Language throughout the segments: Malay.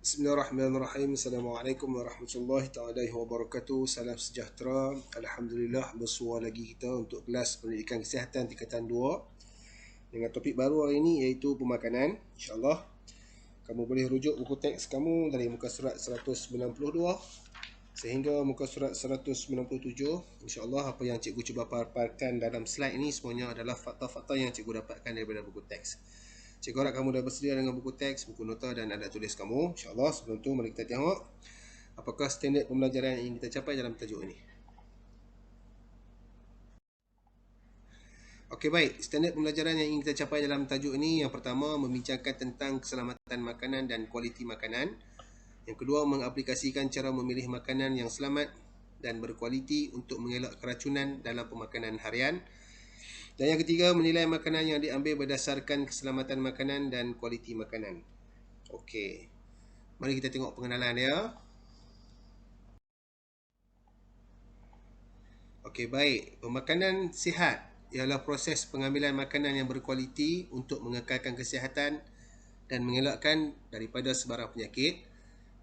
Bismillahirrahmanirrahim. Assalamualaikum warahmatullahi taala wabarakatuh. Salam sejahtera. Alhamdulillah, bersua lagi kita untuk kelas pendidikan kesihatan tingkatan 2 dengan topik baru hari ini iaitu pemakanan. InsyaAllah kamu boleh rujuk buku teks kamu dari muka surat 192 sehingga muka surat 197. InsyaAllah apa yang cikgu cuba paparkan dalam slide ini semuanya adalah fakta-fakta yang cikgu dapatkan daripada buku teks. Cikgu harap kamu dah bersedia dengan buku teks, buku nota dan alat tulis kamu. InsyaAllah sebelum tu mari kita tengok apakah standard pembelajaran yang ingin kita capai dalam tajuk ini. Okey, baik. Standard pembelajaran yang ingin kita capai dalam tajuk ini, yang pertama membincangkan tentang keselamatan makanan dan kualiti makanan. Yang kedua, mengaplikasikan cara memilih makanan yang selamat dan berkualiti untuk mengelak keracunan dalam pemakanan harian. Dan yang ketiga, menilai makanan yang diambil berdasarkan keselamatan makanan dan kualiti makanan. Okey, mari kita tengok pengenalan dia. Okey, baik. Pemakanan sihat ialah proses pengambilan makanan yang berkualiti untuk mengekalkan kesihatan dan mengelakkan daripada sebarang penyakit.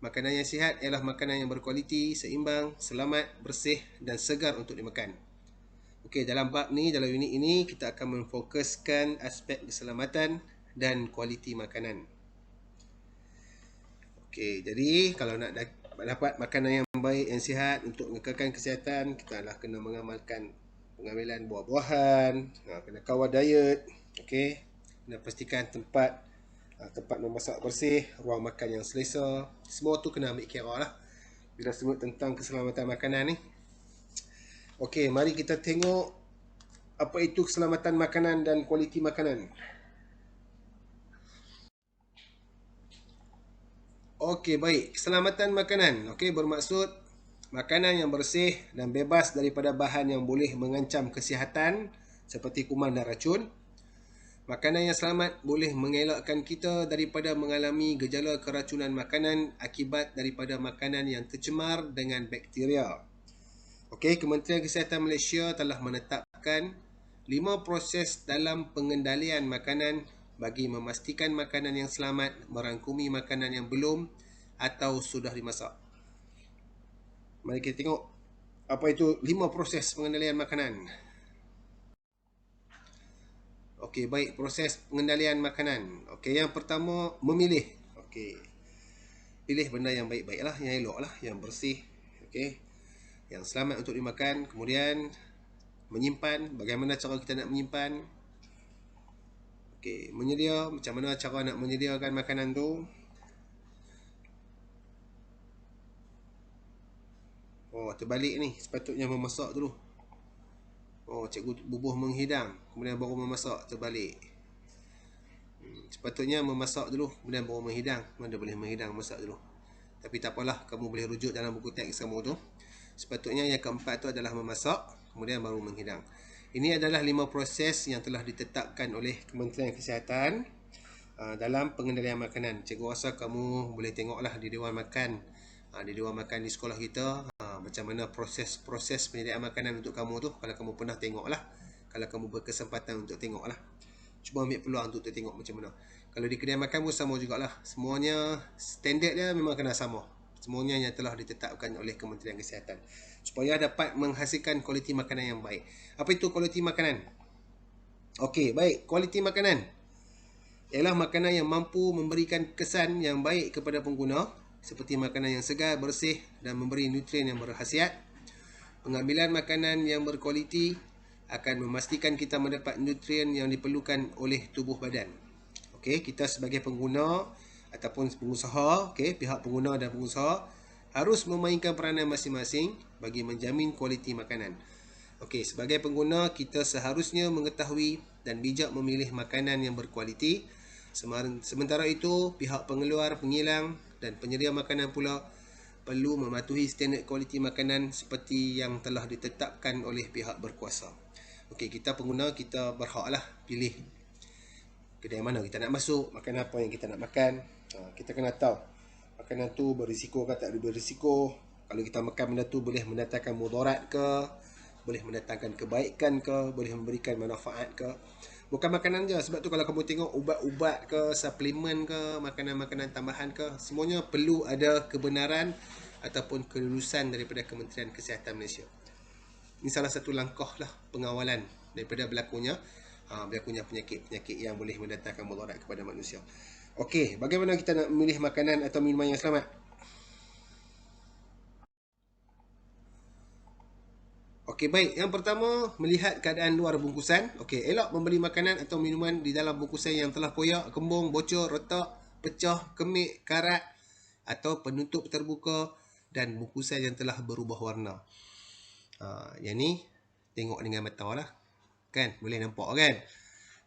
Makanan yang sihat ialah makanan yang berkualiti, seimbang, selamat, bersih dan segar untuk dimakan. Okey, dalam bab ni, dalam unit ini, kita akan memfokuskan aspek keselamatan dan kualiti makanan. Okey, jadi kalau nak dapat makanan yang baik, yang sihat untuk mengekalkan kesihatan, kita adalah kena mengamalkan pengambilan buah-buahan, kena kawal diet, okey, kena pastikan tempat memasak bersih, ruang makan yang selesa, semua tu kena ambil kira lah bila sebut tentang keselamatan makanan ni. Okey, mari kita tengok apa itu keselamatan makanan dan kualiti makanan. Okey, baik. Keselamatan makanan, okey, bermaksud makanan yang bersih dan bebas daripada bahan yang boleh mengancam kesihatan seperti kuman dan racun. Makanan yang selamat boleh mengelakkan kita daripada mengalami gejala keracunan makanan akibat daripada makanan yang tercemar dengan bakteria. Okey, Kementerian Kesihatan Malaysia telah menetapkan 5 proses dalam pengendalian makanan bagi memastikan makanan yang selamat merangkumi makanan yang belum atau sudah dimasak. Mari kita tengok apa itu 5 proses pengendalian makanan. Okey, baik, proses pengendalian makanan. Okey, yang pertama, memilih. Okey, pilih benda yang baik-baik lah, yang elok lah, yang bersih, okey, yang selamat untuk dimakan. Kemudian menyimpan, bagaimana cara kita nak menyimpan. Okey, menyedia, macam mana cara nak menyediakan makanan tu. Oh, terbalik ni, sepatutnya memasak dulu. Oh, cikgu bubuh menghidang, kemudian baru memasak, terbalik. Sepatutnya memasak dulu, kemudian baru menghidang. Mana boleh menghidang, masak dulu. Tapi tak apalah, kamu boleh rujuk dalam buku teks kamu tu. Sepatutnya yang keempat tu adalah memasak, kemudian baru menghidang. Ini adalah 5 proses yang telah ditetapkan oleh Kementerian Kesihatan dalam pengendalian makanan. Cikgu rasa kamu boleh tengoklah di Dewan Makan, di Dewan Makan di sekolah kita, macam mana proses penyediaan makanan untuk kamu tu. Kalau kamu pernah tengoklah, kalau kamu berkesempatan untuk tengoklah, cuba ambil peluang untuk tengok macam mana. Kalau di kedai makan pun sama jugalah. Semuanya standard dia memang kena sama. Semuanya yang telah ditetapkan oleh Kementerian Kesihatan supaya dapat menghasilkan kualiti makanan yang baik. Apa itu kualiti makanan? Okey, baik. Kualiti makanan ialah makanan yang mampu memberikan kesan yang baik kepada pengguna, seperti makanan yang segar, bersih dan memberi nutrien yang berkhasiat. Pengambilan makanan yang berkualiti akan memastikan kita mendapat nutrien yang diperlukan oleh tubuh badan. Okey, kita sebagai pengguna ataupun pengusaha, okey, pihak pengguna dan pengusaha harus memainkan peranan masing-masing bagi menjamin kualiti makanan. Okey, sebagai pengguna kita seharusnya mengetahui dan bijak memilih makanan yang berkualiti. Sementara itu, pihak pengeluar, pengilang dan penyedia makanan pula perlu mematuhi standard kualiti makanan seperti yang telah ditetapkan oleh pihak berkuasa. Okey, kita pengguna, kita berhaklah pilih kedai mana kita nak masuk, makan apa yang kita nak makan. Kita kena tahu makanan tu berisiko ke tak berisiko. Kalau kita makan benda tu boleh mendatangkan mudarat ke, boleh mendatangkan kebaikan ke, boleh memberikan manfaat ke. Bukan makanan je. Sebab tu kalau kamu tengok ubat-ubat ke, suplemen ke, makanan-makanan tambahan ke, semuanya perlu ada kebenaran ataupun kelulusan daripada Kementerian Kesihatan Malaysia. Ini salah satu langkah lah pengawalan daripada berlakunya penyakit-penyakit yang boleh mendatangkan mudarat kepada manusia. Okey, bagaimana kita nak memilih makanan atau minuman yang selamat? Okey, baik. Yang pertama, melihat keadaan luar bungkusan. Okey, elok membeli makanan atau minuman di dalam bungkusan yang telah koyak, kembung, bocor, retak, pecah, kemik, karat atau penutup terbuka dan bungkusan yang telah berubah warna. Yang ni tengok dengan mata lah. Kan? Boleh nampak kan?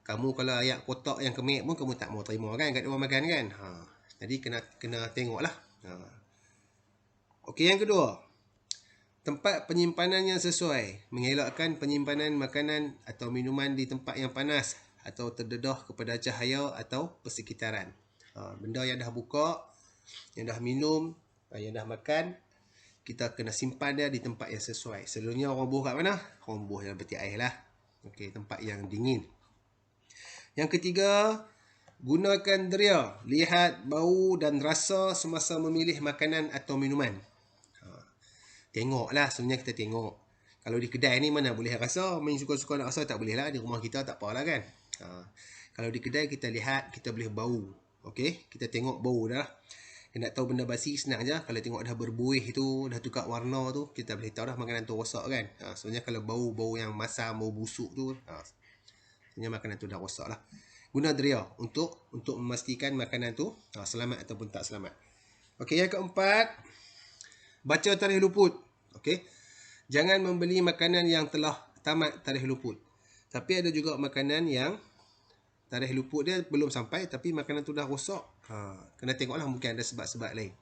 Kamu kalau ayat kotak yang kemik pun kamu tak mau terima kan kat orang makan kan? Jadi kena tengok lah. Okey, yang kedua, tempat penyimpanan yang sesuai. Mengelakkan penyimpanan makanan atau minuman di tempat yang panas atau terdedah kepada cahaya atau persekitaran. Benda yang dah buka, yang dah minum, yang dah makan, kita kena simpan dia di tempat yang sesuai. Selalunya orang buh kat mana? Orang buh dalam peti ais lah. Okey, tempat yang dingin. Yang ketiga, gunakan deria. Lihat bau dan rasa semasa memilih makanan atau minuman. Tengoklah, sebenarnya kita tengok. Kalau di kedai ni mana boleh rasa, main suka-suka nak rasa tak boleh lah. Di rumah kita tak apalah kan. Kalau di kedai kita lihat, kita boleh bau. Okey, kita tengok bau dah. Kita nak tahu benda basi senang je. Kalau tengok dah berbuih tu, dah tukar warna tu, kita boleh tahu dah makanan tu rosak kan. Sebenarnya kalau bau yang masam, bau busuk tu, sebenarnya makanan tu dah rosak lah. Guna deria untuk memastikan makanan tu selamat ataupun tak selamat. Okey, yang keempat, baca tarikh luput. Okey. Jangan membeli makanan yang telah tamat tarikh luput. Tapi ada juga makanan yang tarikh luput dia belum sampai tapi makanan tu dah rosak. Kena tengoklah, mungkin ada sebab-sebab lain.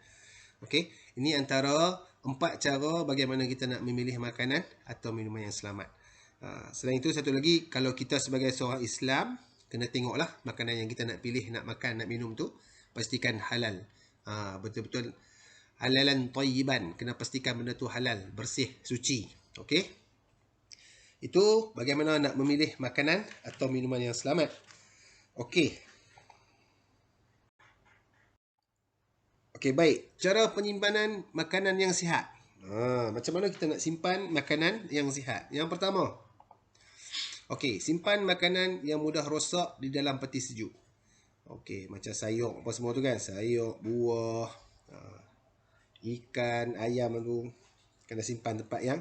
Okey. Ini antara 4 cara bagaimana kita nak memilih makanan atau minuman yang selamat. Selain itu, satu lagi, kalau kita sebagai seorang Islam, kena tengoklah makanan yang kita nak pilih, nak makan, nak minum tu pastikan halal. Betul-betul halalan tayyiban. Kena pastikan benda tu halal, bersih, suci. Okey. Itu bagaimana nak memilih makanan atau minuman yang selamat. Okey. Okey, baik. Cara penyimpanan makanan yang sihat. Macam mana kita nak simpan makanan yang sihat? Yang pertama, okey, simpan makanan yang mudah rosak di dalam peti sejuk. Okey, macam sayur apa semua tu kan. Sayur, buah, ikan, ayam tu kena simpan tempat yang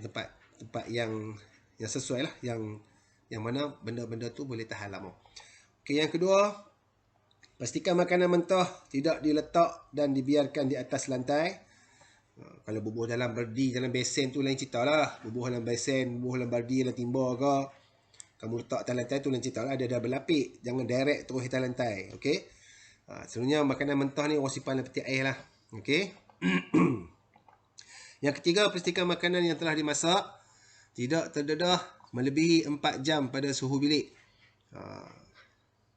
tempat yang sesuai lah, yang mana benda-benda tu boleh tahan lama. Okey, yang kedua, pastikan makanan mentah tidak diletak dan dibiarkan di atas lantai. Kalau bubuh dalam berdi, dalam besen tu lain cerita lah. Bubuh dalam besen, bubuh dalam berdi, dalam timba ke, kamu letak atas lantai tu lain cerita lah. Dia dah berlapik. Jangan direct terus atas lantai. Okey. Sebenarnya makanan mentah ni orang simpan dalam peti ais lah. Okey. Yang ketiga, pastikan makanan yang telah dimasak tidak terdedah melebihi 4 jam pada suhu bilik.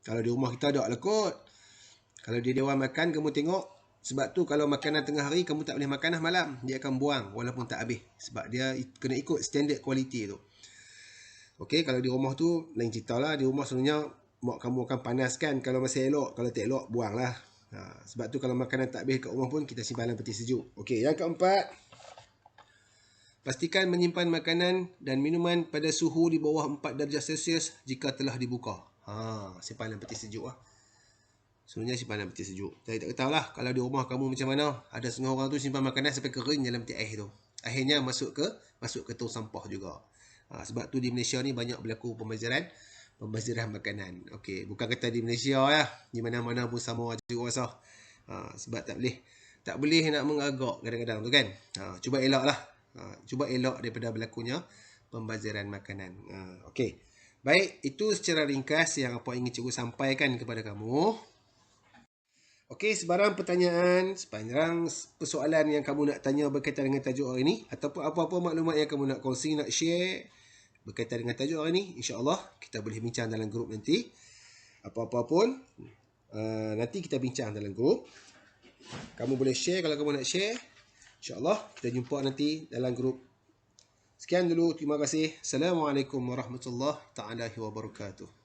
Kalau di rumah kita ada lah kot. Kalau di dewan makan, kamu tengok. Sebab tu kalau makanan tengah hari, kamu tak boleh makan dah malam. Dia akan buang walaupun tak habis. Sebab dia kena ikut standard quality tu. Okey, kalau di rumah tu lain cerita lah. Di rumah sebenarnya mak kamu akan panaskan kalau masih elok. Kalau tak elok, buang lah. Sebab tu kalau makanan tak habis kat rumah pun, kita simpan dalam peti sejuk. Okey, yang keempat, pastikan menyimpan makanan dan minuman pada suhu di bawah 4 darjah Celsius jika telah dibuka. Simpan dalam peti sejuk lah. Sebenarnya simpan dalam peti sejuk. Saya tak tahu lah kalau di rumah kamu macam mana. Ada setengah orang tu simpan makanan sampai kering dalam peti ais tu. Akhirnya masuk ke tong sampah juga. Sebab tu di Malaysia ni banyak berlaku pembaziran makanan. Okey, bukan kata di Malaysia ya, di mana-mana pun sama juga rasa. Sebab tak boleh nak mengagak kadang-kadang tu kan. Cuba elaklah. Cuba elak daripada berlakunya pembaziran makanan. Okey. Baik, itu secara ringkas yang apa ingin cikgu sampaikan kepada kamu. Okey, sebarang pertanyaan, sepanjang persoalan yang kamu nak tanya berkaitan dengan tajuk hari ini, ataupun apa-apa maklumat yang kamu nak kongsi, nak share berkaitan dengan tajuk hari ini, insya-Allah kita boleh bincang dalam grup nanti. Apa-apa pun, nanti kita bincang dalam grup. Kamu boleh share kalau kamu nak share. InsyaAllah kita jumpa nanti dalam grup Sekian dulu, terima kasih. Assalamualaikum warahmatullahi taala wabarakatuh.